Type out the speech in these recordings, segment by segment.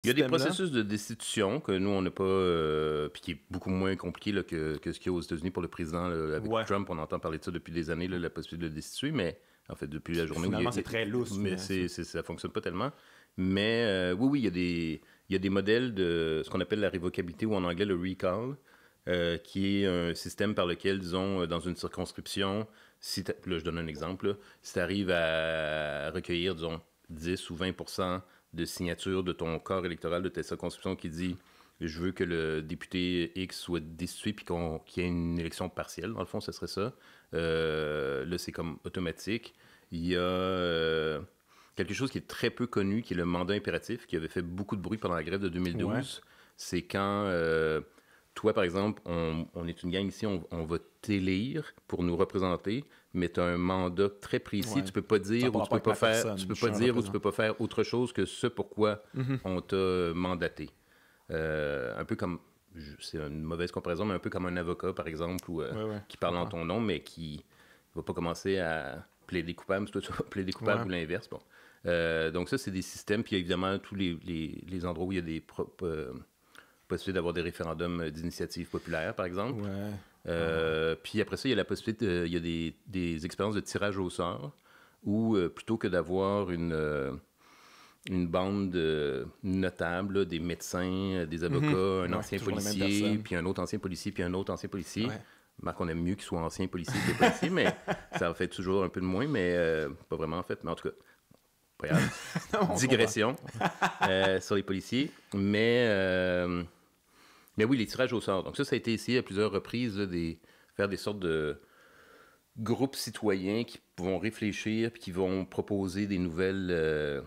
Il y a des système-là? processus de destitution que nous, on n'a pas, puis qui est beaucoup moins compliqué là, que ce qu'il y a aux États-Unis pour le président. Là, avec Ouais. Trump, on entend parler de ça depuis des années, là, la possibilité de le destituer, mais en fait, depuis la journée où Finalement, c'est très lousse. mais ça fonctionne pas tellement. Mais oui, il y a des modèles de ce qu'on appelle la révocabilité, ou en anglais le recall, qui est un système par lequel, disons, dans une circonscription, là, je donne un exemple, là, si tu arrives à recueillir, disons, 10 ou 20% de signature de ton corps électoral de ta circonscription qui dit je veux que le député X soit destitué puis qu'il y ait une élection partielle, dans le fond, ce serait ça. Là, c'est comme automatique. Il y a quelque chose qui est très peu connu, qui est le mandat impératif, qui avait fait beaucoup de bruit pendant la grève de 2012. Ouais. C'est quand toi, par exemple, on est une gang ici, on va t'élire pour nous représenter, mais tu as un mandat très précis. Ouais. Tu peux pas dire ou tu peux pas faire, tu peux pas faire autre chose que ce pourquoi on t'a mandaté. Un peu comme, c'est une mauvaise comparaison, mais un peu comme un avocat, par exemple, ou, qui parle en ton nom, mais qui va pas commencer à plaider coupable, si toi tu vas plaider coupable ou l'inverse. Bon. Donc ça, c'est des systèmes, puis évidemment, tous les endroits où il y a des possibilité d'avoir des référendums d'initiative populaire, par exemple. Puis après ça, il y a la possibilité, il y a des expériences de tirage au sort où, plutôt que d'avoir une bande de notables, là, des médecins, des avocats, un ancien policier, puis un autre ancien policier, puis un autre ancien policier. Marc, on aime mieux qu'il soit ancien policier que policier, mais ça en fait toujours un peu de moins, mais pas vraiment en fait. Mais en tout cas, pas grave. Digression sur les policiers. Mais oui, les tirages au sort. Donc ça a été essayé à plusieurs reprises, là, faire des sortes de groupes citoyens qui vont réfléchir puis qui vont proposer des nouvelles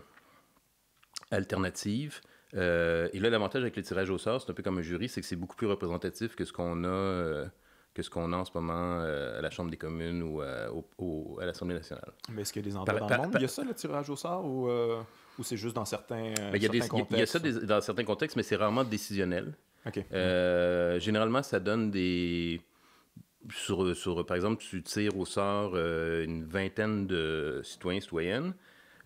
alternatives. Et là, l'avantage avec le tirage au sort, c'est un peu comme un jury, c'est que c'est beaucoup plus représentatif que ce qu'on a en ce moment à la Chambre des communes ou à l'Assemblée nationale. Mais est-ce qu'il y a des endroits dans le monde où il y a ça, le tirage au sort, ou c'est juste dans certains contextes? Il y a ça dans certains contextes, mais c'est rarement décisionnel. Okay. Généralement, ça donne des... par exemple, tu tires au sort une vingtaine de citoyens, citoyennes.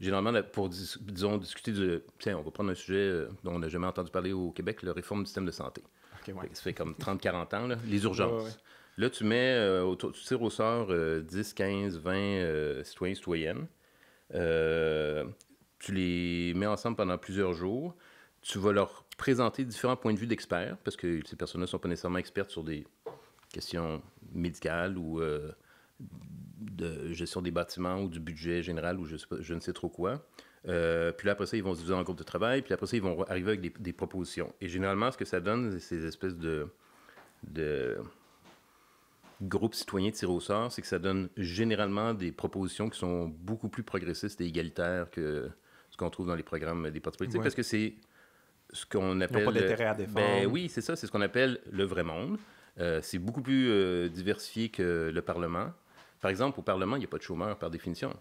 Généralement, pour, disons, discuter de... Tiens, on va prendre un sujet dont on n'a jamais entendu parler au Québec, la réforme du système de santé. Okay, Ça fait comme 30-40 ans, là, les urgences. Là, tu mets, tu tires au sort 10, 15, 20 citoyens, citoyennes. Tu les mets ensemble pendant plusieurs jours. Tu vas leur présenter différents points de vue d'experts, parce que ces personnes-là ne sont pas nécessairement expertes sur des questions médicales ou de gestion des bâtiments ou du budget général ou je ne sais trop quoi. Puis là, après ça, ils vont se diviser en groupe de travail, puis après ça, ils vont arriver avec des propositions. Et généralement, ce que ça donne, c'est ces espèces de groupes citoyens tirés au sort, c'est que ça donne généralement des propositions qui sont beaucoup plus progressistes et égalitaires que ce qu'on trouve dans les programmes des partis politiques, parce que c'est ce qu'on appelle... Ils n'ont pas d'intérêt à défendre. Ben oui, c'est ça, c'est ce qu'on appelle le vrai monde. C'est beaucoup plus diversifié que le Parlement. Par exemple, au Parlement, il n'y a pas de chômeurs par définition,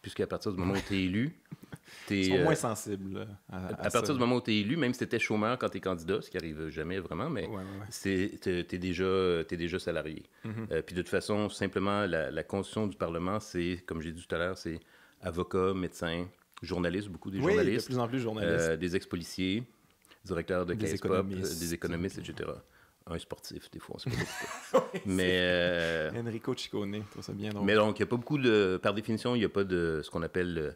puisqu'à partir du moment où tu es élu... Ils sont moins sensibles à partir du moment où tu es élu, même si tu étais chômeur quand tu es candidat, ce qui arrive jamais vraiment, mais tu es déjà salarié. Puis de toute façon, simplement, la constitution du Parlement, c'est, comme j'ai dit tout à l'heure, c'est avocats, médecins, journalistes, beaucoup des journalistes. De plus en plus journalistes. Des ex-policiers, directeurs de caisse pop, des économistes, etc. Un sportif, des fois, on sait pas beaucoup. Mais Enrico Ciccone, je trouve ça bien drôle. Mais donc, il n'y a pas beaucoup de... Par définition, il n'y a pas de ce qu'on appelle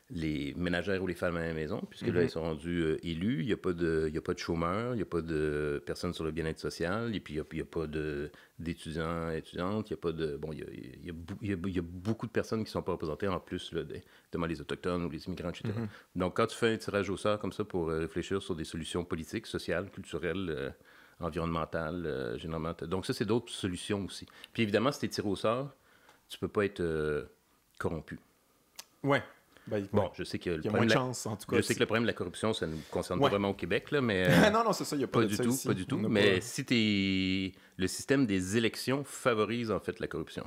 les ménagères ou les femmes à la maison, puisque là, ils sont rendus élus. Il n'y a pas de chômeurs, il n'y a pas de personnes sur le bien-être social, et puis il n'y a pas d'étudiants, étudiantes, il n'y a pas de... Bon, il y a beaucoup de personnes qui ne sont pas représentées, en plus, là, notamment les Autochtones ou les immigrants, etc. Donc, quand tu fais un tirage au sort comme ça pour réfléchir sur des solutions politiques, sociales, culturelles... environnementales, généralement. Donc ça, c'est d'autres solutions aussi. Puis évidemment, si tu es tiré au sort, tu peux pas être corrompu. Ouais. Bon, je sais que le problème... moins de chance, en tout cas. Je sais que le problème de la corruption, ça ne nous concerne pas vraiment au Québec, là, mais... non, c'est ça, il n'y a pas du tout, pas du tout. Mais si le système des élections favorise, en fait, la corruption.